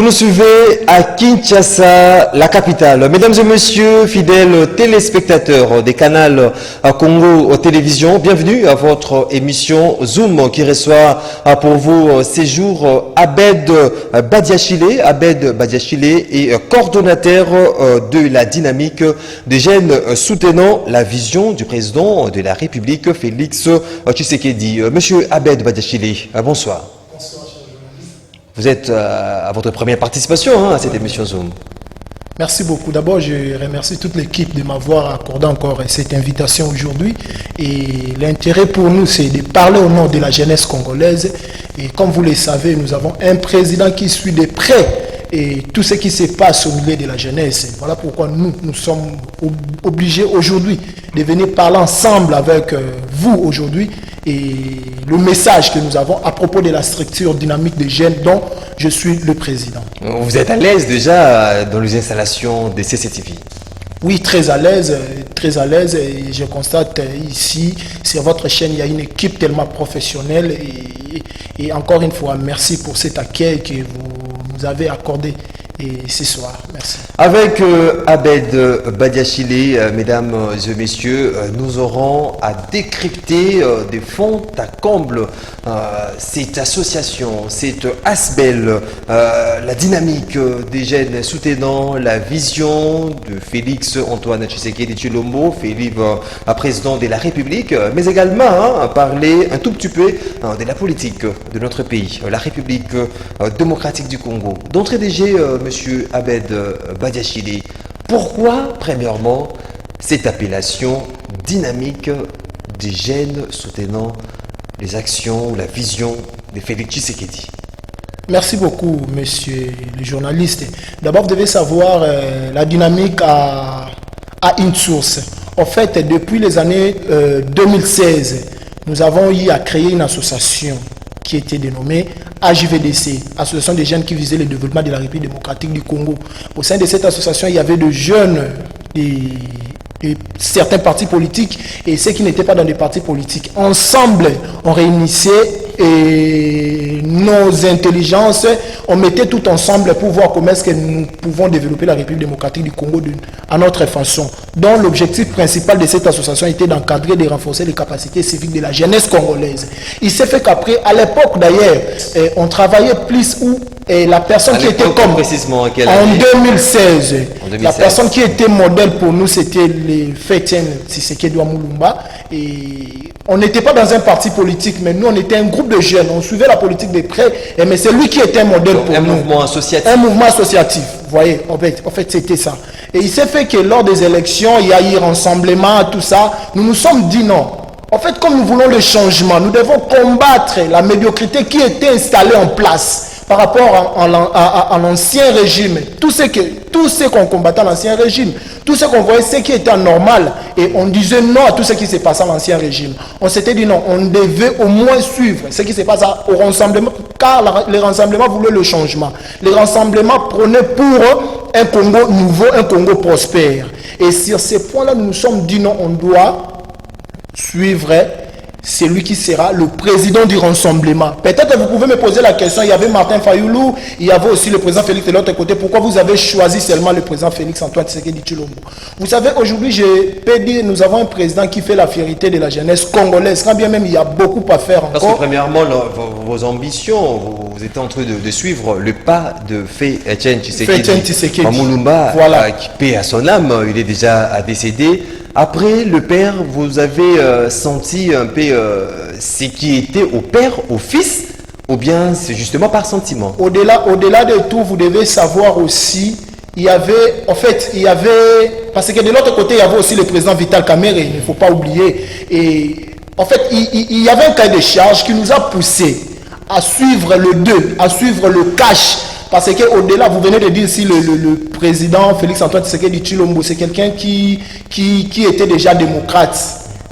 nous suivez à Kinshasa, la capitale. Mesdames et messieurs, fidèles téléspectateurs des canaux Congo Télévision, bienvenue à votre émission Zoom qui reçoit pour vous ces jours Abed Badiachile. Abed Badiachile est coordonnateur de la dynamique des jeunes soutenant la vision du président de la République, Félix Tshisekedi. Monsieur Abed Badiachile, bonsoir. Vous êtes à votre première participation à cette émission Zoom. Merci beaucoup. D'abord, je remercie toute l'équipe de m'avoir accordé encore cette invitation aujourd'hui. Et l'intérêt pour nous, c'est de parler au nom de la jeunesse congolaise. Et comme vous le savez, nous avons un président qui suit de près et tout ce qui se passe au milieu de la jeunesse. Voilà pourquoi nous sommes obligés aujourd'hui de venir parler ensemble avec vous aujourd'hui. Et le message que nous avons à propos de la structure dynamique des jeunes dont je suis le président. Vous êtes à l'aise déjà dans les installations des CCTV? Oui, très à l'aise. Et je constate ici, sur votre chaîne, il y a une équipe tellement professionnelle. Et encore une fois, merci pour cet accueil que vous nous avez accordé ce soir. Merci. Avec Abed Badiachile, mesdames et messieurs, nous aurons à décrypter de fond à comble cette association, cette ASBEL, la dynamique des jeunes soutenant la vision de Félix Antoine Tshisekedi Tshilombo, Félix, président de la République, mais également parler un tout petit peu de la politique de notre pays, la République démocratique du Congo. D'entrée des jeux, Monsieur Abed Badiachile, pourquoi, premièrement, cette appellation dynamique des jeunes soutenant les actions ou la vision de Félix Tshisekedi? Merci beaucoup, monsieur le journaliste. D'abord, vous devez savoir, la dynamique a une source. En fait, depuis les années 2016, nous avons eu à créer une association qui était dénommée AJVDC, Association des jeunes qui visait le développement de la République démocratique du Congo. Au sein de cette association, il y avait de jeunes de certains partis politiques et ceux qui n'étaient pas dans des partis politiques. Ensemble, on réunissait nos intelligences, on mettait tout ensemble pour voir comment est-ce que nous pouvons développer la République démocratique du Congo à notre façon. Donc l'objectif principal de cette association était d'encadrer et de renforcer les capacités civiques de la jeunesse congolaise. Il s'est fait qu'après, à l'époque d'ailleurs, on travaillait plus où la personne qui était comme précisément en 2016, la personne qui était modèle pour nous, c'était le Fétien Tshisekedi Mulumba. Et on n'était pas dans un parti politique, mais nous on était un groupe de jeunes, on suivait la politique de près, mais c'est lui qui était un modèle pour nous. Mouvement associatif. Un mouvement associatif, vous voyez, en fait c'était ça. Et il s'est fait que lors des élections, il y a eu rassemblement, tout ça, nous nous sommes dit non. En fait, comme nous voulons le changement, nous devons combattre la médiocrité qui était installée en place par rapport à l'ancien régime. Tout ce qu'on combattait à l'ancien régime, tout ce qu'on voyait, ce qui était normal, et on disait non à tout ce qui s'est passé à l'ancien régime. On s'était dit non, on devait au moins suivre ce qui s'est passé au rassemblement, car les rassemblements voulaient le changement. Les rassemblements prenaient pour un Congo nouveau, un Congo prospère. Et sur ces points-là, nous nous sommes dit non, on doit suivre celui qui sera le président du rassemblement. Peut-être que vous pouvez me poser la question, il y avait Martin Fayoulou, il y avait aussi le président Félix de l'autre côté. Pourquoi vous avez choisi seulement le président Félix Antoine Tshisekedi Tshilombo? Vous savez, aujourd'hui, je peux dire, nous avons un président qui fait la fierté de la jeunesse congolaise, quand bien même il y a beaucoup à faire encore. Parce que premièrement, vos ambitions, vous êtes en train de suivre le pas de Fétien Tshisekedi Mulumba, voilà. Qui paie à son âme, il est déjà décédé. Après le père, vous avez senti un peu ce qui était au père, au fils, ou bien c'est justement par sentiment? Au-delà de tout, vous devez savoir aussi, parce que de l'autre côté, il y avait aussi le président Vital Kamerhe, il ne faut pas oublier. Et en fait, il y avait un cahier de charge qui nous a poussé à suivre à suivre le cash. Parce qu'au-delà, vous venez de dire si le président Félix Antoine Tshisekedi Tshilombo, c'est quelqu'un qui était déjà démocrate.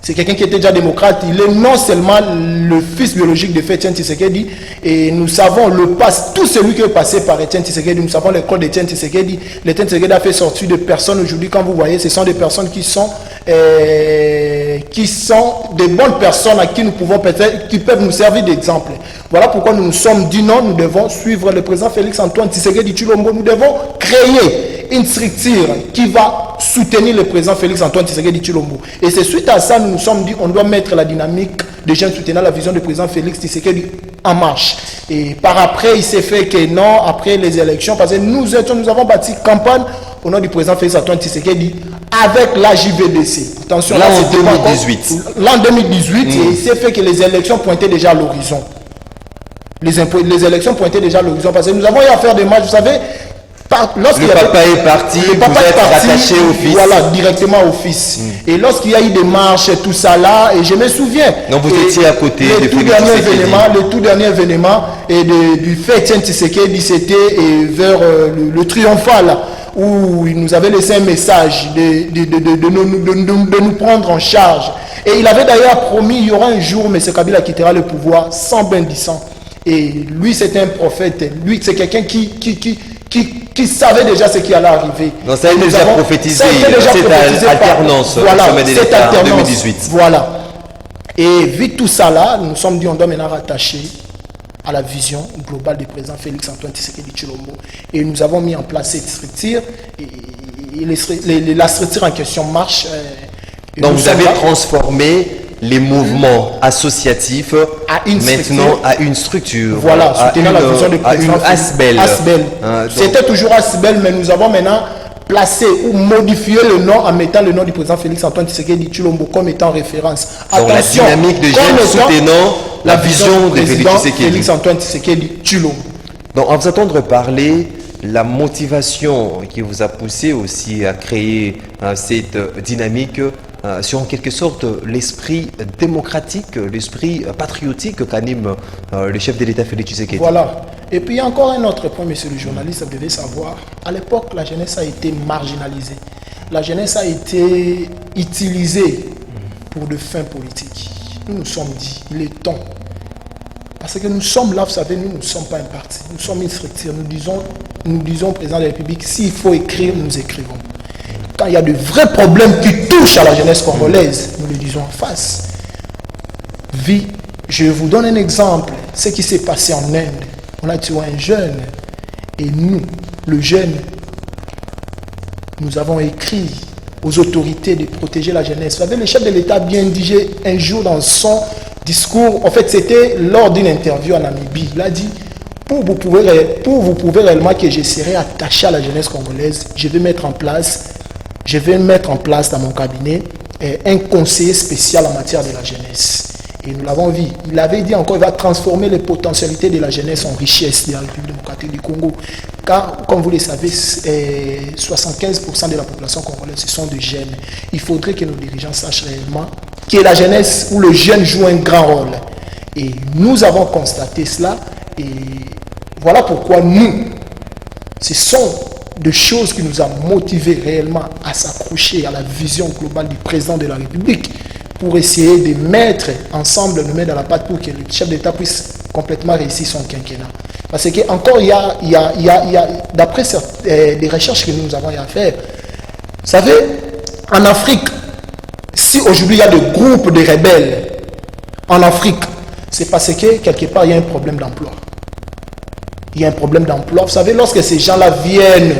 C'est quelqu'un qui était déjà démocrate. Il est non seulement le fils biologique de Etienne Tshisekedi, et nous savons tout celui qui est passé par Etienne Tshisekedi, nous savons l'école d'Etienne Tshisekedi. Etienne Tshisekedi a fait sortir de personnes aujourd'hui, quand vous voyez, ce sont des personnes qui sont des bonnes personnes à qui nous pouvons peut-être, qui peuvent nous servir d'exemple. Voilà pourquoi nous nous sommes dit non, nous devons suivre le président Félix Antoine Tshisekedi Tshilombo. Nous devons créer une structure qui va soutenir le président Félix Antoine Tshisekedi Tshilombo. Et c'est suite à ça, nous nous sommes dit on doit mettre la dynamique des jeunes soutenant la vision du président Félix Tshisekedi en marche. Et par après, il s'est fait que non, après les élections, parce que nous avons bâti campagne au nom du président Félix Antoine Tshisekedi avec la JVDC. Attention, là en 2018. Là en 2018, et il s'est fait que les élections pointaient déjà à l'horizon. Les élections pointaient déjà à l'horizon parce que nous avons eu à faire des matchs, vous savez, le papa est parti, vous êtes rattaché au fils. Voilà, directement au fils. Et lorsqu'il y a eu des marches et tout ça là, et je me souviens. Donc vous étiez à côté le tout dernier événement du fait Tshisekedi, c'était vers le triomphal où il nous avait laissé un message de nous prendre en charge. Et il avait d'ailleurs promis il y aura un jour, M. Kabila quittera le pouvoir sans bain de sang. Et lui, c'était un prophète. Lui, c'est quelqu'un qui savait déjà ce qui allait arriver. Donc ça a été déjà prophétisé, cette alternance, voilà, cette alternance, 2018. Voilà. Et vu tout ça là, nous nous sommes dit on doit maintenant rattacher à la vision globale du président Félix Antoine Tshisekedi Tshilombo. Et nous avons mis en place cette structure. Et la structure en question marche. Donc vous avez transformé les mouvements associatifs à une structure. Voilà, soutenant la vision du président Asbel. C'était toujours Asbel, mais nous avons maintenant placé ou modifié le nom en mettant le nom du président Félix Antoine Tshisekedi Tshilombo comme étant référence. Donc attention, la dynamique de jeunes soutenant la vision de Félix Antoine Tshisekedi Tshilombo. Donc en vous entendre parler, la motivation qui vous a poussé aussi à créer cette dynamique sur en quelque sorte l'esprit démocratique, l'esprit patriotique qu'anime le chef de l'État Félix Tshisekedi. Voilà. Et puis il y a encore un autre point, monsieur le journaliste, vous devez savoir. À l'époque, la jeunesse a été marginalisée. La jeunesse a été utilisée pour de fins politiques. Nous nous sommes dit, il est temps. Parce que nous sommes là, vous savez, nous ne sommes pas un parti. Nous sommes une structure. Nous disons au président de la République, s'il faut écrire, nous écrivons. Quand il y a de vrais problèmes qui touchent à la jeunesse congolaise, nous le disons en face. Je vous donne un exemple. Ce qui s'est passé en Inde. On a tué un jeune. Et nous, le jeune, nous avons écrit aux autorités de protéger la jeunesse. Vous savez, le chef de l'État a bien dit un jour dans son discours, en fait c'était lors d'une interview en Namibie, il a dit, pour vous prouver réellement que je serai attaché à la jeunesse congolaise, je vais mettre en place dans mon cabinet un conseiller spécial en matière de la jeunesse. Et nous l'avons vu. Il avait dit encore, il va transformer les potentialités de la jeunesse en richesse de la République démocratique du Congo. Car, comme vous le savez, 75% de la population congolaise, ce sont des jeunes. Il faudrait que nos dirigeants sachent réellement que la jeunesse ou le jeune joue un grand rôle. Et nous avons constaté cela. Et voilà pourquoi ce sont des choses qui nous ont motivés réellement à s'accrocher à la vision globale du président de la République pour essayer de mettre ensemble nos mains dans la pâte pour que le chef d'État puisse complètement réussir son quinquennat. Parce que encore il y a d'après des recherches que nous avons à faire, vous savez, en Afrique, si aujourd'hui il y a des groupes de rebelles en Afrique, c'est parce que quelque part il y a un problème d'emploi. Il y a un problème d'emploi. Vous savez, lorsque ces gens-là viennent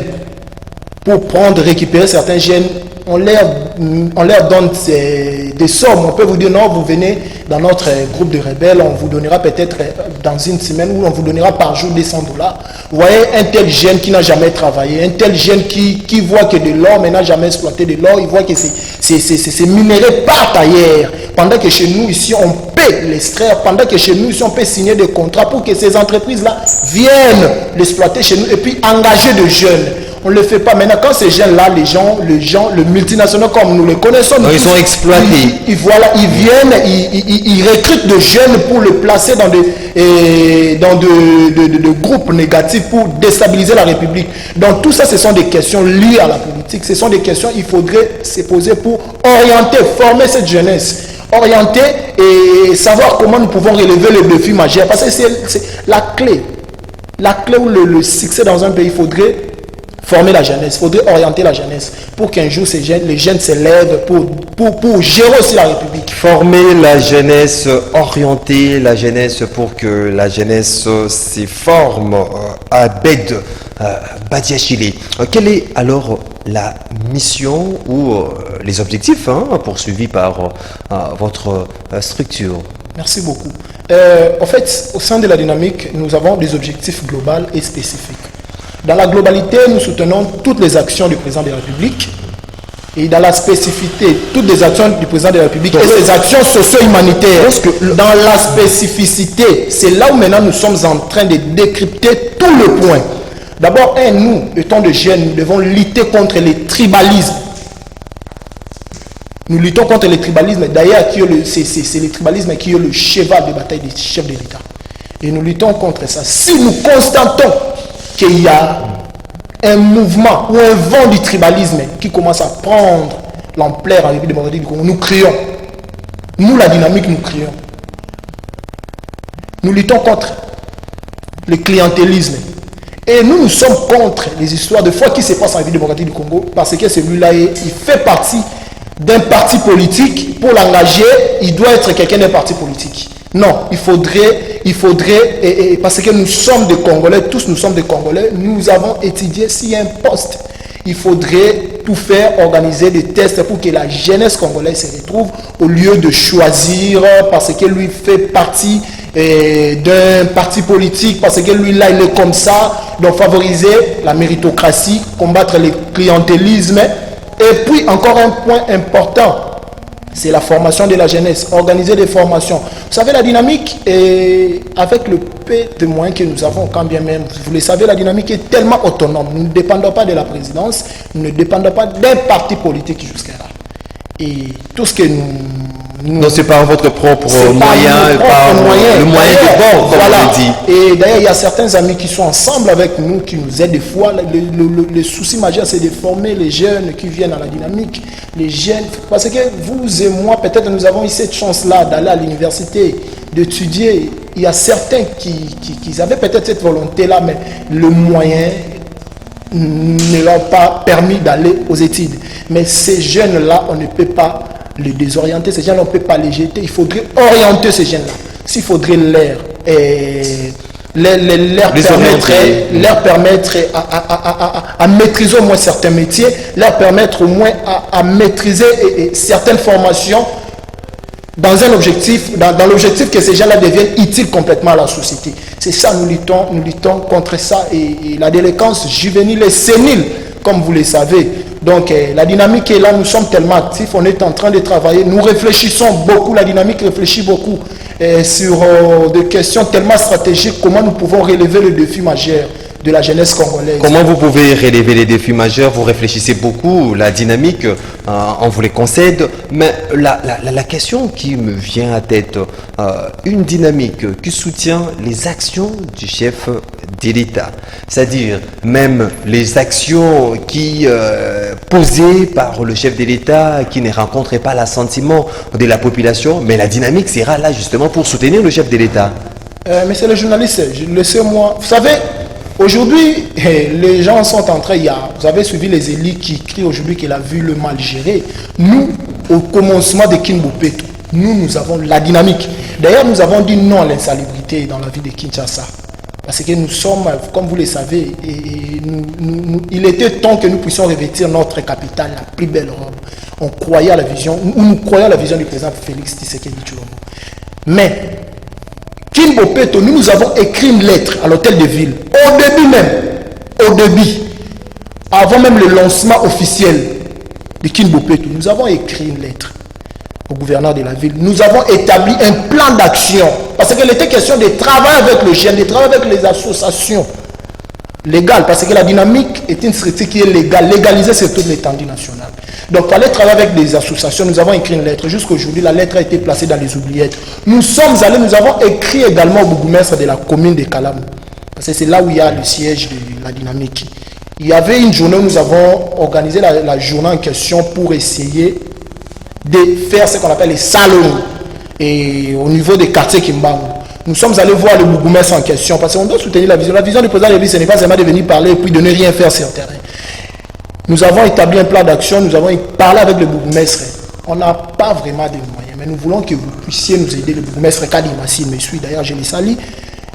pour récupérer certains jeunes, on leur donne des sommes. On peut vous dire non, vous venez dans notre groupe de rebelles, on vous donnera peut-être dans une semaine ou on vous donnera par jour $200. Vous voyez, un tel jeune qui n'a jamais travaillé, un tel jeune qui voit que de l'or mais n'a jamais exploité de l'or, il voit que c'est minéré par ailleurs. Pendant que chez nous ici on peut l'extraire, pendant que chez nous ici on peut signer des contrats pour que ces entreprises-là viennent l'exploiter chez nous et puis engager de jeunes. On ne le fait pas. Maintenant, quand ces jeunes-là, le multinational comme nous les connaissons, ils sont exploités. Ils viennent, ils recrutent de jeunes pour les placer dans de groupes négatifs pour déstabiliser la République. Donc tout ça, ce sont des questions liées à la politique. Ce sont des questions qu'il faudrait se poser pour orienter, former cette jeunesse. Orienter et savoir comment nous pouvons relever le défi majeur. Parce que c'est la clé. La clé où le succès dans un pays, il faudrait former la jeunesse, il faudrait orienter la jeunesse pour qu'un jour les jeunes se lèvent pour gérer aussi la République. Former la jeunesse, orienter la jeunesse pour que la jeunesse se forme à Abed Badiachile. Quelle est alors la mission ou les objectifs poursuivis par votre structure? Merci beaucoup. En fait, au sein de la dynamique, nous avons des objectifs globaux et spécifiques. Dans la globalité, nous soutenons toutes les actions du président de la République. Et dans la spécificité, toutes les actions du président de la République et ses actions socio-humanitaires. Dans la spécificité, c'est là où maintenant nous sommes en train de décrypter tout le point. D'abord, nous, étant de jeunes, nous devons lutter contre les tribalismes. Nous luttons contre les tribalismes. D'ailleurs, c'est les tribalismes qui est le cheval de bataille des chefs de l'État. Et nous luttons contre ça. Si nous constatons qu'il y a un mouvement ou un vent du tribalisme qui commence à prendre l'ampleur en République démocratique du Congo, nous crions. Nous, la dynamique, nous crions. Nous luttons contre le clientélisme. Et nous sommes contre les histoires de foi qui se passent en République démocratique du Congo parce que celui-là, il fait partie d'un parti politique. Pour l'engager, il doit être quelqu'un d'un parti politique. Non, il faudrait, parce que nous sommes des Congolais, tous nous sommes des Congolais, nous avons étudié s'il y a un poste. Il faudrait tout faire, organiser des tests pour que la jeunesse congolaise se retrouve au lieu de choisir parce que lui fait partie d'un parti politique, parce que lui là il est comme ça. Donc favoriser la méritocratie, combattre le clientélisme. Et puis encore un point important, c'est la formation de la jeunesse, organiser des formations. Vous savez, la dynamique, avec le peu de moyens que nous avons, quand bien même, vous le savez, la dynamique est tellement autonome. Nous ne dépendons pas de la présidence, nous ne dépendons pas d'un parti politique jusqu'à là. Et tout ce que nous... Non, c'est pas votre propre moyen, le moyen de bord, comme voilà. on dit. Et d'ailleurs, il y a certains amis qui sont ensemble avec nous, qui nous aident des fois. Le souci majeur, c'est de former les jeunes qui viennent à la dynamique. Les jeunes, parce que vous et moi, peut-être nous avons eu cette chance-là d'aller à l'université, d'étudier. Il y a certains qui avaient peut-être cette volonté-là, mais le moyen ne leur a pas permis d'aller aux études. Mais ces jeunes-là, on ne peut pas les désorienter, ces jeunes, on ne peut pas les jeter. Il faudrait orienter ces jeunes-là. S'il faudrait leur permettre à maîtriser au moins certains métiers, leur permettre au moins à maîtriser certaines formations dans un objectif, dans l'objectif que ces gens-là deviennent utiles complètement à la société. C'est ça, nous luttons contre ça. Et la délinquance juvénile est sénile, comme vous le savez. Donc la dynamique est là, nous sommes tellement actifs, on est en train de travailler, nous réfléchissons beaucoup, la dynamique réfléchit beaucoup sur des questions tellement stratégiques, comment nous pouvons relever le défi majeur de la jeunesse congolaise. Comment vous pouvez relever les défis majeurs? Vous réfléchissez beaucoup, la dynamique, on vous les concède, mais la question qui me vient à tête, une dynamique qui soutient les actions du chef de l'État, c'est-à-dire même les actions qui posées par le chef de l'État, qui ne rencontraient pas l'assentiment de la population, mais la dynamique sera là justement pour soutenir le chef de l'État. Monsieur le journaliste, je le sais moi, vous savez, aujourd'hui, les gens sont en train, vous avez suivi les élites qui crient aujourd'hui qu'il a vu le mal géré. Nous, au commencement de Kinbopeto, nous avons la dynamique. D'ailleurs, nous avons dit non à l'insalubrité dans la ville de Kinshasa. Parce que nous sommes, comme vous le savez, il était temps que nous puissions revêtir notre capitale, la plus belle robe. On croyait à la vision, nous croyons à la vision du président Félix Tshisekedi Tshilombo. Mais, Kinbopeto, nous avons écrit une lettre à l'hôtel de ville, au début, avant même le lancement officiel de Kinbopeto, nous avons écrit une lettre au gouverneur de la ville. Nous avons établi un plan d'action, parce qu'il était question de travailler avec le jeune, de travailler avec les associations légales, parce que la dynamique est une structure qui est légale, légalisée sur toute l'étendue nationale. Donc, il fallait travailler avec des associations. Nous avons écrit une lettre. Jusqu'aujourd'hui, la lettre a été placée dans les oubliettes. Nous avons écrit également au bourgmestre de la commune de Kalam. Parce que c'est là où il y a le siège de la dynamique. Il y avait une journée où nous avons organisé la journée en question pour essayer de faire ce qu'on appelle les salons. Et au niveau des quartiers Kimbangu. Nous sommes allés voir le bourgmestre en question parce qu'on doit soutenir la vision. La vision du président de l'Église, ce n'est pas seulement de venir parler et puis de ne rien faire sur le terrain. Nous avons établi un plan d'action, nous avons parlé avec le bourgmestre. On n'a pas vraiment de moyens, mais nous voulons que vous puissiez nous aider. Le bourgmestre Kadimassi me suit, d'ailleurs, je les salue.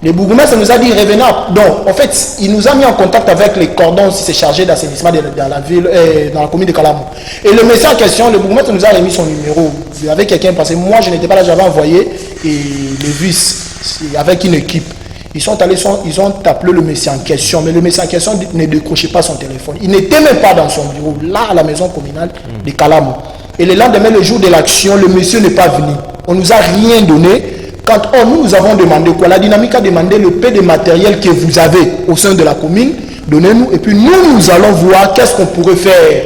Le bourgmestre nous a dit revenez. Donc, en fait, il nous a mis en contact avec les cordons si c'est chargé d'assainissement dans la ville, dans la commune de Kalamo. Et le monsieur en question, le bourgmestre nous a remis son numéro. Il y avait quelqu'un, parce que moi je n'étais pas là, j'avais envoyé et le vice avec une équipe. Ils sont allés, ils ont appelé le monsieur en question, mais le monsieur en question ne décrochait pas son téléphone. Il n'était même pas dans son bureau, là à la maison communale de Kalamo. Et le lendemain, le jour de l'action, le monsieur n'est pas venu. On ne nous a rien donné. Quand nous avons demandé quoi, la dynamique a demandé le peu de matériel que vous avez au sein de la commune, donnez-nous, et puis nous allons voir qu'est-ce qu'on pourrait faire.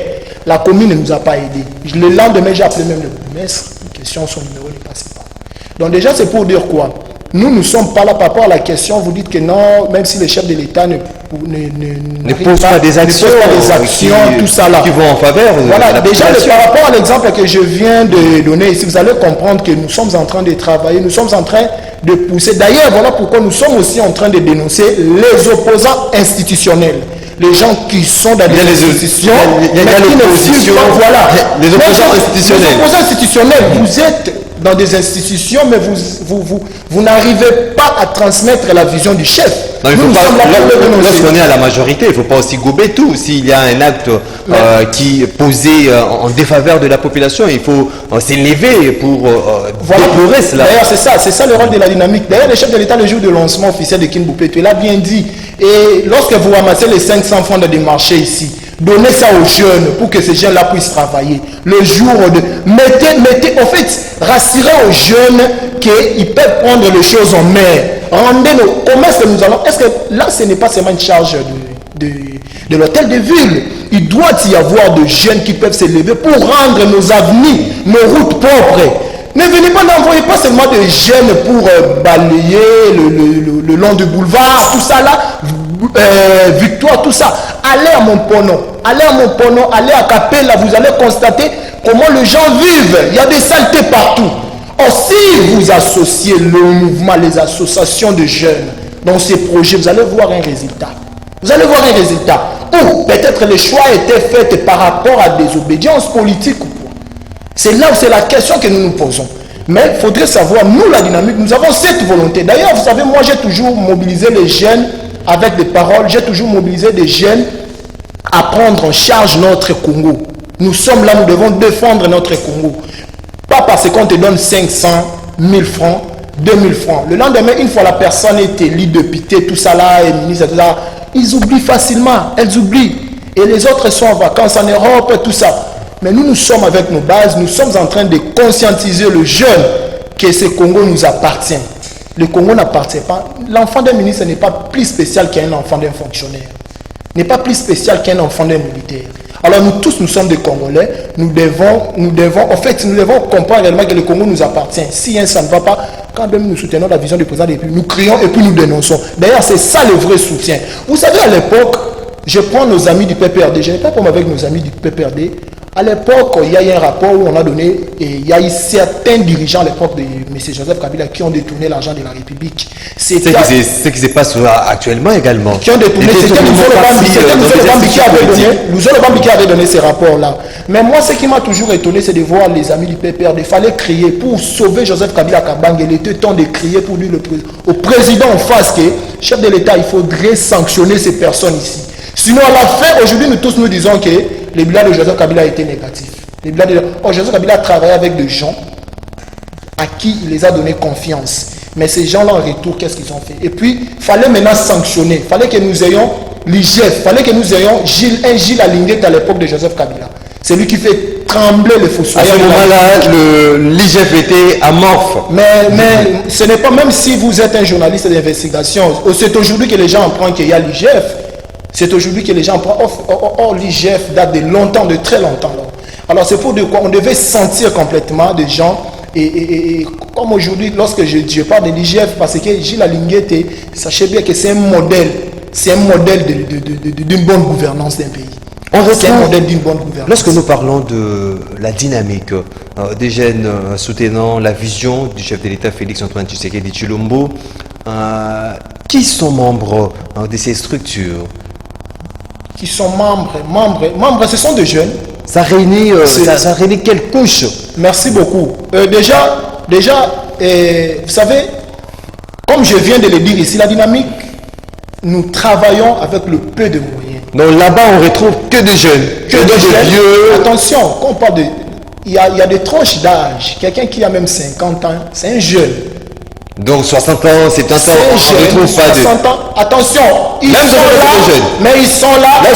La commune ne nous a pas aidés. Le lendemain, j'ai appelé même le bourgmestre, une question, son numéro ne passait pas. Donc déjà, c'est pour dire quoi? Nous ne sommes pas là par rapport à la question, vous dites que non, même si le chef de l'État ne pose pas des actions, tout ça là. Qui vont en faveur. Voilà, déjà par rapport à l'exemple que je viens de donner ici, vous allez comprendre que nous sommes en train de travailler, nous sommes en train de pousser. D'ailleurs, voilà pourquoi nous sommes aussi en train de dénoncer les opposants institutionnels. Les gens qui sont dans les institutions, il y a l'opposition, voilà. Les opposants institutionnels. Les opposants institutionnels, vous êtes dans des institutions, mais vous n'arrivez pas à transmettre la vision du chef. Lorsqu'on est à la majorité, il ne faut pas aussi gober tout. S'il y a un acte qui est posé en défaveur de la population, il faut s'élever pour déplorer cela. D'ailleurs, c'est ça le rôle de la dynamique. D'ailleurs, le chef de l'État, le jour de lancement officiel de Kinboupé, il a bien dit, et lorsque vous ramassez les 500 fonds de marché ici, donnez ça aux jeunes pour que ces jeunes-là puissent travailler. Le jour de... Mettez, en fait, rassurez aux jeunes qu'ils peuvent prendre les choses en main. Rendez-nous. Comment est-ce que nous allons... Est-ce que là, ce n'est pas seulement une charge de l'hôtel de ville. Il doit y avoir de jeunes qui peuvent s'élever pour rendre nos avenirs, nos routes propres. Ne venez pas, n'envoyez pas seulement des jeunes pour balayer le long du boulevard, tout ça là, Victoire, tout ça. Allez à Montpono, allez à Capella, vous allez constater comment les gens vivent. Il y a des saletés partout. Or, si vous associez le mouvement, les associations de jeunes dans ces projets, vous allez voir un résultat. Vous allez voir un résultat. Ou peut-être les choix étaient faits par rapport à des obédiences politiques ou quoi. C'est là où c'est la question que nous nous posons. Mais il faudrait savoir, nous, la dynamique, nous avons cette volonté. D'ailleurs, vous savez, moi, j'ai toujours mobilisé les jeunes avec des paroles. J'ai toujours mobilisé des jeunes à prendre en charge notre Congo. Nous sommes là, nous devons défendre notre Congo. Pas parce qu'on te donne 500, 1000 francs, 2000 francs. Le lendemain, une fois la personne est élue député, tout ça là, et ministre, tout ça, ils oublient facilement, elles oublient. Et les autres sont en vacances en Europe, tout ça. Mais nous, nous sommes avec nos bases, nous sommes en train de conscientiser le jeune que ce Congo nous appartient. Le Congo n'appartient pas. L'enfant d'un ministre n'est pas plus spécial qu'un enfant d'un fonctionnaire. N'est pas plus spécial qu'un enfant d'un militaire. Alors nous tous, nous sommes des Congolais. Nous devons comprendre réellement que le Congo nous appartient. Si ça ne va pas, quand même nous soutenons la vision du président de la République, nous crions et puis nous dénonçons. D'ailleurs, c'est ça le vrai soutien. Vous savez, à l'époque, je prends nos amis du PPRD. Je n'ai pas problème avec nos amis du PPRD. À l'époque, il y a eu un rapport où on a donné, et il y a eu certains dirigeants à l'époque de M. Joseph Kabila qui ont détourné l'argent de la République. C'est ce qui se passe actuellement également. Qui ont détourné, c'était Louzolo Bambi qui avait donné ces rapports-là. Mais moi, ce qui m'a toujours étonné, c'est de voir les amis du PPRD. Il fallait crier pour sauver Joseph Kabila Kabang. Il était temps de crier pour dire au président en face que, chef de l'État, il faudrait sanctionner ces personnes ici. Sinon, à la fin, aujourd'hui, nous tous nous disons que le bilan de Joseph Kabila a été négatif. Joseph Kabila a travaillé avec des gens à qui il les a donné confiance. Mais ces gens-là, en retour, qu'est-ce qu'ils ont fait? Et puis, il fallait maintenant sanctionner. Il fallait que nous ayons l'IGF. Il fallait que nous ayons Gilles Alinguet à l'époque de Joseph Kabila. C'est lui qui fait trembler les fossoyeurs. À ce moment-là, l'IGF était amorphe. Mais ce n'est pas, même si vous êtes un journaliste d'investigation, c'est aujourd'hui que les gens apprennent qu'il y a l'IGF. C'est aujourd'hui que les gens prennent. Or, l'IGF date de longtemps, de très longtemps. Là. Alors, c'est pour de quoi on devait sentir complètement des gens. Et comme aujourd'hui, lorsque je parle de l'IGF, parce que Gilles Alinguet, sachez bien que c'est un modèle. C'est un modèle d'une bonne gouvernance d'un pays. C'est un modèle d'une bonne gouvernance. Lorsque nous parlons de la dynamique des jeunes soutenant la vision du chef de l'État Félix-Antoine Tshisekedi Tshilombo, qui sont membres de ces structures? qui sont membres, ce sont des jeunes. Ça réunit, ça réunit quelle couche? Merci beaucoup. Déjà, vous savez, comme je viens de le dire ici, la dynamique, nous travaillons avec le peu de moyens. Donc là-bas, on retrouve que des jeunes, que des vieux. Attention, quand on parle de... Il y a des tranches d'âge. Quelqu'un qui a même 50 ans, c'est un jeune. Donc 60 ans, 70 ans, on ne retrouve pas de... 60 ans, attention, ils Même sont là, mais ils sont là, la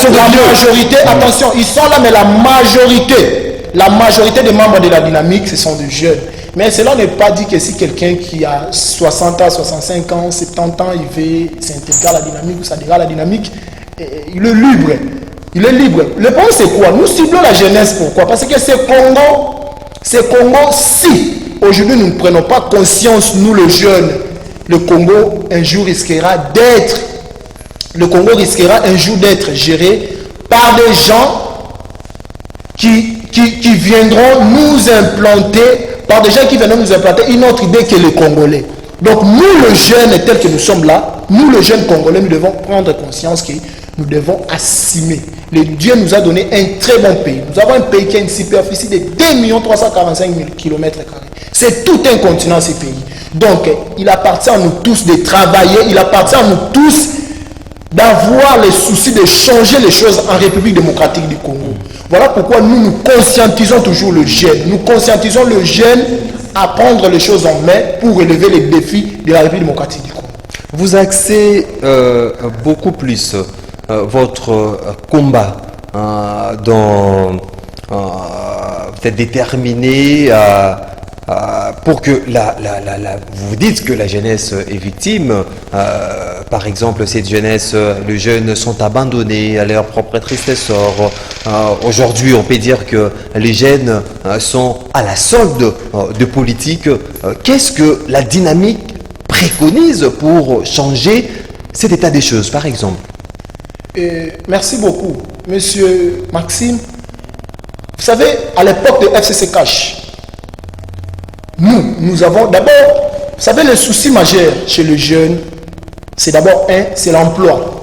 majorité, attention, ils sont là, mais la majorité des membres de la dynamique, ce sont des jeunes. Mais cela n'est pas dit que si quelqu'un qui a 60 ans, 65 ans, 70 ans, il veut s'intégrer à la dynamique ou s'adhérer à la dynamique, il est libre. Il est libre. Le problème c'est quoi? Nous ciblons la jeunesse. Pourquoi? Parce que ce Congo, si aujourd'hui nous ne prenons pas conscience, nous les jeunes, le Congo un jour risquera d'être géré par des gens qui viendront nous implanter, une autre idée que les Congolais. Donc nous les jeunes tels que nous sommes là, nous les jeunes Congolais, nous devons prendre conscience que nous devons assumer. Le Dieu nous a donné un très bon pays. Nous avons un pays qui a une superficie de 2 345 000 km². C'est tout un continent, ce pays. Donc, il appartient à nous tous de travailler, il appartient à nous tous d'avoir le souci de changer les choses en République démocratique du Congo. Voilà pourquoi nous conscientisons toujours le jeune. Nous conscientisons le jeune à prendre les choses en main pour relever les défis de la République démocratique du Congo. Vous axez beaucoup plus votre combat vous êtes déterminé pour que vous dites que la jeunesse est victime. Par exemple, cette jeunesse, les jeunes sont abandonnés à leur propre tristesse. Aujourd'hui, on peut dire que les jeunes sont à la solde de politique. Qu'est-ce que la dynamique préconise pour changer cet état des choses, par exemple? Merci beaucoup, Monsieur Maxime. Vous savez, à l'époque de FCC Cash, nous avons d'abord, vous savez, le souci majeur chez les jeunes, c'est d'abord c'est l'emploi.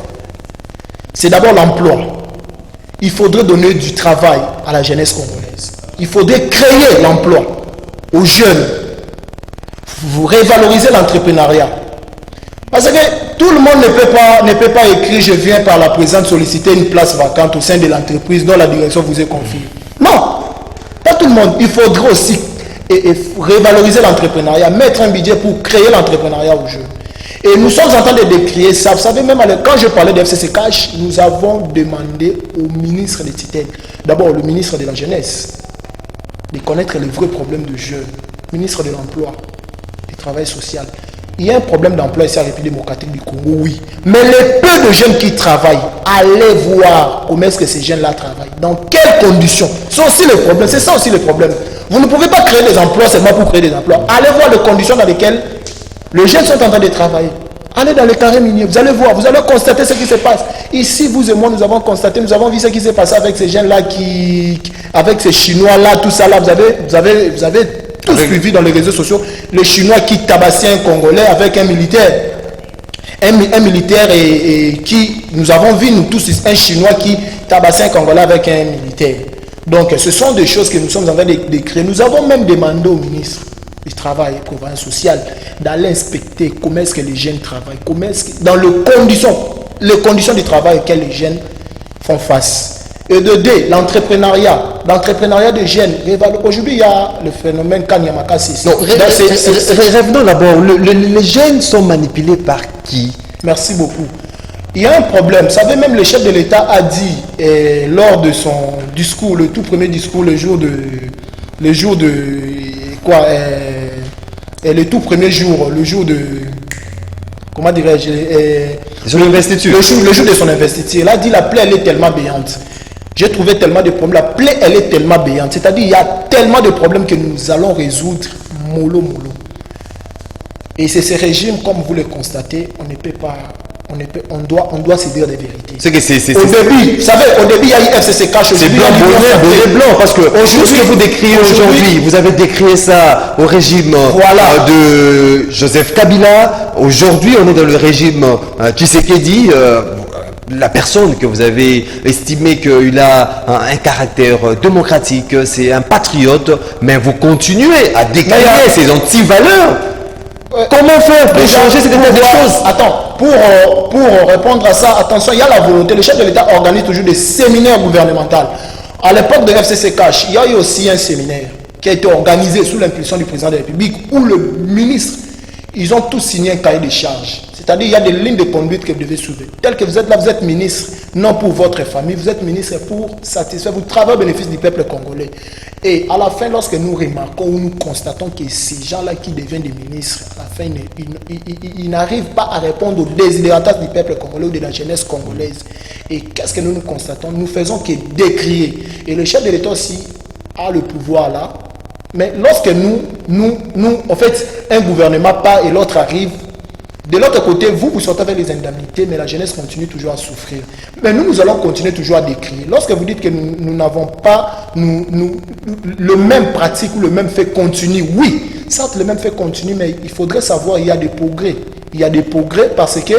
C'est d'abord l'emploi. Il faudrait donner du travail à la jeunesse congolaise. Il faudrait créer l'emploi aux jeunes. Vous révalorisez l'entrepreneuriat. Parce que tout le monde ne peut pas écrire « Je viens par la présente solliciter une place vacante au sein de l'entreprise dont la direction vous est confiée ». Non, pas tout le monde. Il faudrait aussi révaloriser l'entrepreneuriat, mettre un budget pour créer l'entrepreneuriat aux jeunes. Et nous sommes en train de décrire ça. Vous savez, même quand je parlais de FCC Cash, nous avons demandé au ministre des Tutelles, d'abord le ministre de la Jeunesse, de connaître les vrais problèmes de jeunes, ministre de l'Emploi, du Travail social. Il y a un problème d'emploi ici à la République démocratique du Congo, oui. Mais les peu de jeunes qui travaillent, allez voir comment est-ce que ces jeunes-là travaillent. Dans quelles conditions? C'est aussi le problème. C'est ça aussi le problème. Vous ne pouvez pas créer des emplois seulement pour créer des emplois. Allez voir les conditions dans lesquelles les jeunes sont en train de travailler. Allez dans les carrés miniers, vous allez voir, vous allez constater ce qui se passe. Ici, vous et moi, nous avons constaté, nous avons vu ce qui s'est passé avec ces jeunes-là, avec ces Chinois-là, tout ça là. Vous avez tout suivi dans les réseaux sociaux. Les Chinois qui tabassaient un Congolais avec un militaire. Un militaire et qui, nous avons vu, nous tous, un Chinois qui tabassait un Congolais avec un militaire. Donc, ce sont des choses que nous sommes en train de créer. Nous avons même demandé au ministre du Travail et Prévoyance sociale d'aller inspecter comment est-ce que les jeunes travaillent, dans les conditions du travail auxquelles les jeunes font face. Et de deux, l'entrepreneuriat des jeunes. Aujourd'hui, il y a le phénomène Kanyamakasi. Revenons d'abord, les jeunes sont manipulés par qui? Merci beaucoup. Il y a un problème. Vous savez, même le chef de l'État a dit lors de son discours, le tout premier discours, le tout premier jour, le jour de, comment dirais-je, le jour de son investiture, il a dit la plaie elle est tellement béante. J'ai trouvé tellement de problèmes. La plaie elle est tellement béante. C'est-à-dire il y a tellement de problèmes que nous allons résoudre mollo. Et c'est ce régime, comme vous le constatez, on doit se dire des vérités. Au début, vous savez, il y a eu FCC Cash. C'est blanc, blanc, parce que tout ce que vous décrivez aujourd'hui, vous avez décrit ça au régime de Joseph Kabila. Aujourd'hui, on est dans le régime Tshisekedi. la personne que vous avez estimé qu'il a un caractère démocratique, c'est un patriote, mais vous continuez à déclarer ces anti-valeurs. Comment faire pour changer cette état de choses? Attends, pour répondre à ça, attention, il y a la volonté. Le chef de l'État organise toujours des séminaires gouvernementaux. À l'époque de FCC Cash, il y a eu aussi un séminaire qui a été organisé sous l'impulsion du président de la République où le ministre, ils ont tous signé un cahier de charges. C'est-à-dire, il y a des lignes de conduite que vous devez suivre. Tel que vous êtes là, vous êtes ministre, non pour votre famille, vous êtes ministre pour satisfaire, vous travaillez au bénéfice du peuple congolais. Et à la fin, lorsque nous remarquons ou nous constatons que ces gens-là qui deviennent des ministres, à la fin, ils n'arrivent pas à répondre aux désidératas du peuple congolais ou de la jeunesse congolaise. Et qu'est-ce que nous constatons? Nous faisons que décrier. Et le chef de l'État aussi a le pouvoir là. Mais lorsque en fait, un gouvernement part et l'autre arrive, de l'autre côté, vous sortez avec les indemnités, mais la jeunesse continue toujours à souffrir. Mais nous allons continuer toujours à décrire. Lorsque vous dites que nous n'avons pas le même pratique ou le même fait continu, oui, certes, le même fait continu, mais il faudrait savoir qu'il y a des progrès. Il y a des progrès parce que,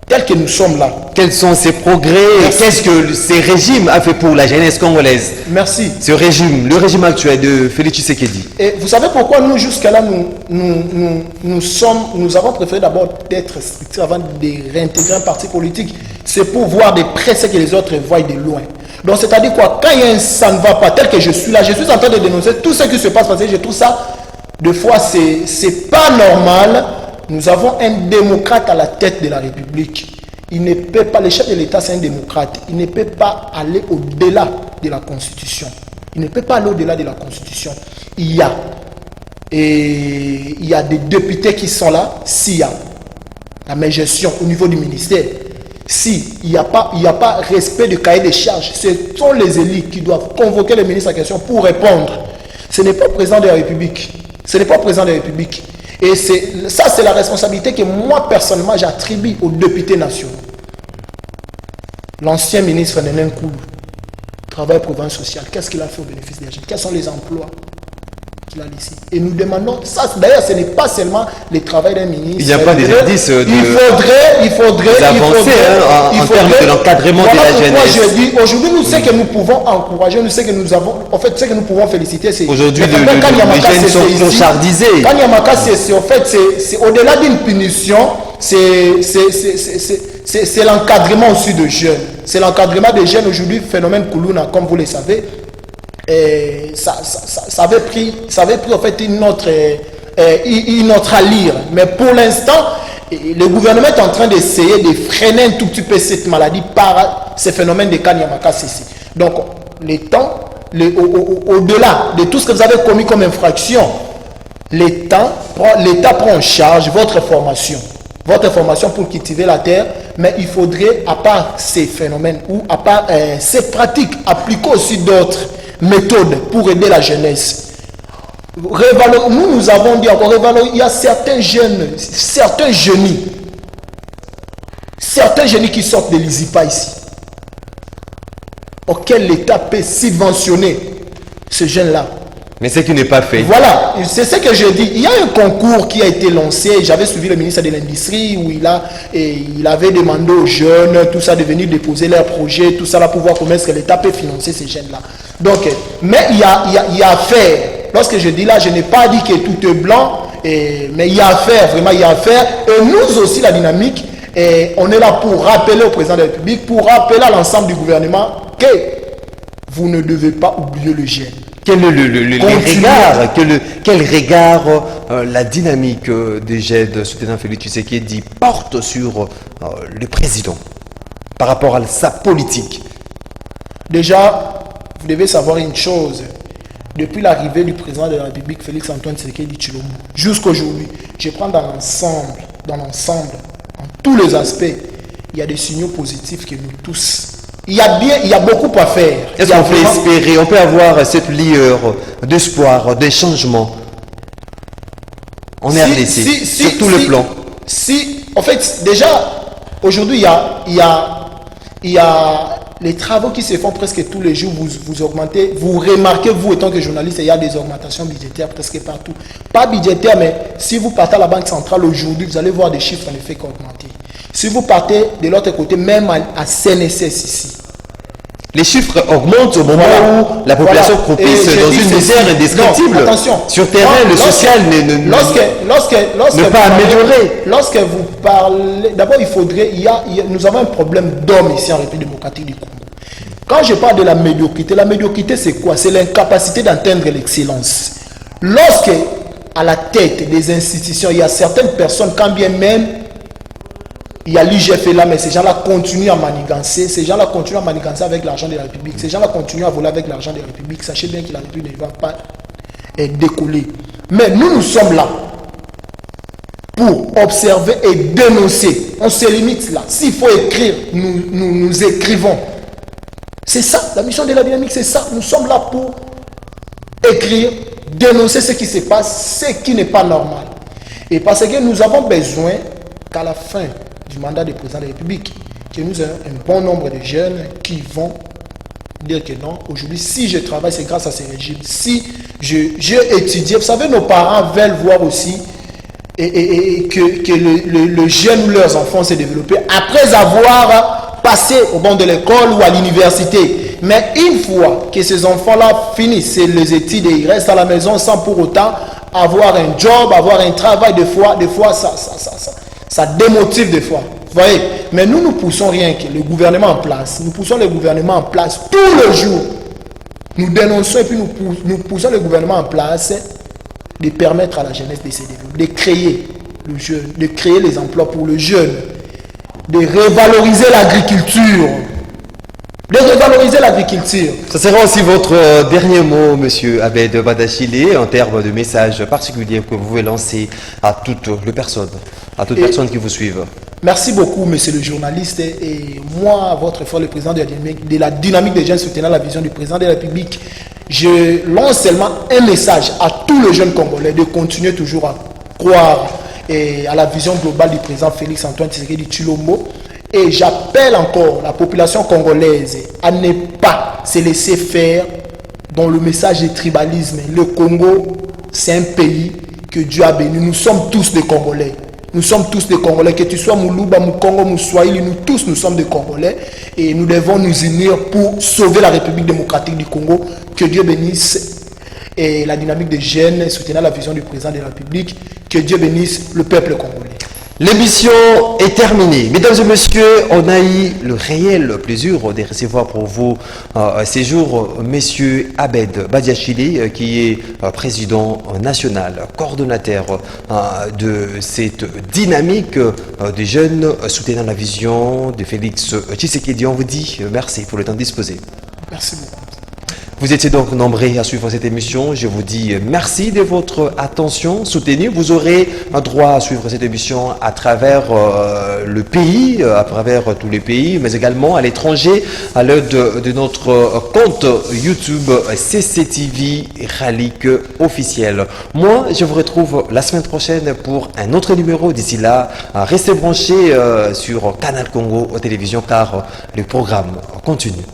tel que nous sommes là. Quels sont ces progrès? Qu'est-ce que ces régimes a fait pour la jeunesse congolaise? Merci. Ce régime, le régime actuel de Félix Tshisekedi. Et vous savez pourquoi nous, jusqu'à là, nous avons préféré d'abord d'être structurés avant de réintégrer un parti politique. C'est pour voir de près ce que les autres voient de loin. Donc, c'est-à-dire quoi? Quand il y a un ça ne va pas, tel que je suis là, je suis en train de dénoncer tout ce qui se passe parce que je trouve ça, des fois, c'est pas normal. Nous avons un démocrate à la tête de la République. Il ne peut pas, le chef de l'État c'est un démocrate, il ne peut pas aller au-delà de la Constitution. Il ne peut pas aller au-delà de la Constitution. Il y a des députés qui sont là, s'il y a la même gestion au niveau du ministère, s'il n'y a pas respect du cahier des charges, ce sont les élites qui doivent convoquer le ministre en question pour répondre. Ce n'est pas le président de la République. Ce n'est pas le président de la République. Et ça, c'est la responsabilité que moi, personnellement, j'attribue aux députés nationaux. L'ancien ministre Nénen Koulou, travail prévoyance sociale, qu'est-ce qu'il a fait au bénéfice des jeunes? Quels sont les emplois qu'il a laissés? Et nous demandons, ça d'ailleurs, ce n'est pas seulement le travail d'un ministre. Il n'y a pas des indices de... Il faudrait avancer en termes de l'encadrement de la jeunesse. Je dis, aujourd'hui, nous, ce que nous pouvons encourager, nous, ce que nous avons, en fait, ce que nous pouvons féliciter, c'est... Aujourd'hui, les jeunes sont clochardisés. Quand Yamaka, c'est en fait, c'est au-delà d'une punition, c'est l'encadrement aussi de jeunes. C'est l'encadrement des jeunes aujourd'hui, phénomène Koulouna, comme vous le savez. Et ça avait pris en fait une autre allure. Mais pour l'instant, le gouvernement est en train d'essayer de freiner un tout petit peu cette maladie par ce phénomène de Kanyamaka CC. Donc, au-delà de tout ce que vous avez commis comme infraction, l'État prend en charge votre formation pour cultiver la terre, mais il faudrait, à part ces phénomènes ou à part ces pratiques, appliquer aussi d'autres méthodes pour aider la jeunesse. Nous avons dit encore, il y a certains génies qui sortent de l'ISIPA ici, auxquels l'État peut subventionner ces jeunes-là. Mais ce qui n'est pas fait. Voilà, c'est ce que je dis. Il y a un concours qui a été lancé. J'avais suivi le ministre de l'Industrie où il avait demandé aux jeunes, tout ça, de venir déposer leurs projets, tout ça, là, pour voir comment est-ce que l'État peut financer ces jeunes-là. Donc, mais il y a à faire. Lorsque je dis là, je n'ai pas dit que tout est blanc, mais il y a à faire, vraiment, il y a à faire. Et nous aussi, la dynamique, on est là pour rappeler au président de la République, pour rappeler à l'ensemble du gouvernement que vous ne devez pas oublier le jeune. Quel regard la dynamique des jeunes soutenant Félix Tshisekedi porte sur le président par rapport à sa politique? Déjà, vous devez savoir une chose. Depuis l'arrivée du président de la République, Félix Antoine Tshisekedi Tshilombo, jusqu'aujourd'hui, je prends dans l'ensemble, en tous les aspects, il y a des signaux positifs que nous tous. Il y a beaucoup à faire. Est-ce qu'on peut espérer, on peut avoir cette lueur d'espoir, des changements en RDC, sur tout le plan? En fait, déjà, aujourd'hui, il y a les travaux qui se font presque tous les jours, vous augmentez, vous remarquez, vous étant que journaliste, il y a des augmentations budgétaires presque partout. Pas budgétaires, mais si vous partez à la Banque centrale aujourd'hui, vous allez voir des chiffres en effet qui ont augmenté. Si vous partez de l'autre côté, même à CNSS ici, les chiffres augmentent au moment où la population croupisse dans une misère indescriptible. Non, attention. Sur terrain, le social ne pas amélioré. Lorsque vous parlez, d'abord nous avons un problème d'hommes ici en République démocratique du Congo. Quand je parle de la médiocrité c'est quoi? C'est l'incapacité d'atteindre l'excellence. Lorsque, à la tête des institutions, il y a certaines personnes, quand bien même il y a l'IGF là, mais ces gens-là continuent à manigancer. Ces gens-là continuent à manigancer avec l'argent de la République. Ces gens-là continuent à voler avec l'argent de la République. Sachez bien que la République ne va pas décoller. Mais nous sommes là pour observer et dénoncer. On se limite là. S'il faut écrire, nous écrivons. C'est ça, la mission de la dynamique, c'est ça. Nous sommes là pour écrire, dénoncer ce qui se passe, ce qui n'est pas normal. Et parce que nous avons besoin qu'à la fin du mandat du président de la République, que nous ayons un bon nombre de jeunes qui vont dire que non, aujourd'hui, si je travaille, c'est grâce à ces régimes. Si j'ai étudié, vous savez, nos parents veulent voir aussi que le jeune ou leurs enfants se développent après avoir passé au banc de l'école ou à l'université. Mais une fois que ces enfants-là finissent les études et ils restent à la maison sans pour autant avoir un job, avoir un travail, des fois ça démotive des fois. Vous voyez? Mais nous poussons rien que le gouvernement en place. Nous poussons le gouvernement en place tous les jours. Nous dénonçons et puis nous poussons le gouvernement en place de permettre à la jeunesse de se développer, de créer le jeune, de créer les emplois pour le jeune, de revaloriser l'agriculture. De revaloriser l'agriculture. Ce sera aussi votre dernier mot, monsieur Abed Badachile, en termes de messages particuliers que vous voulez lancer à toutes les personnes, personnes qui vous suivent. Merci beaucoup, monsieur le journaliste. Et moi, votre frère, le président de la dynamique des jeunes soutenant la vision du président de la République, je lance seulement un message à tous les jeunes Congolais de continuer toujours à croire à la vision globale du président Félix Antoine Tshisekedi Tshilombo. Et j'appelle encore la population congolaise à ne pas se laisser faire dans le message du tribalisme. Le Congo, c'est un pays que Dieu a béni. Nous sommes tous des Congolais. Nous sommes tous des Congolais. Que tu sois Moulouba, Moukongo, Mouswahili, nous tous, nous sommes des Congolais. Et nous devons nous unir pour sauver la République démocratique du Congo. Que Dieu bénisse la dynamique des jeunes, soutenant la vision du président de la République. Que Dieu bénisse le peuple congolais. L'émission est terminée. Mesdames et messieurs, on a eu le réel plaisir de recevoir pour vous ces jours monsieur Abed Badachile, qui est président national, coordonnateur de cette dynamique des jeunes soutenant la vision de Félix Tshisekedi. On vous dit merci pour le temps disposé. Merci beaucoup. Vous étiez donc nombreux à suivre cette émission. Je vous dis merci de votre attention soutenue. Vous aurez un droit à suivre cette émission à travers le pays, à travers tous les pays, mais également à l'étranger, à l'aide de notre compte YouTube CCTV Ralik officiel. Moi, je vous retrouve la semaine prochaine pour un autre numéro. D'ici là, restez branchés sur Canal Congo aux télévisions car le programme continue.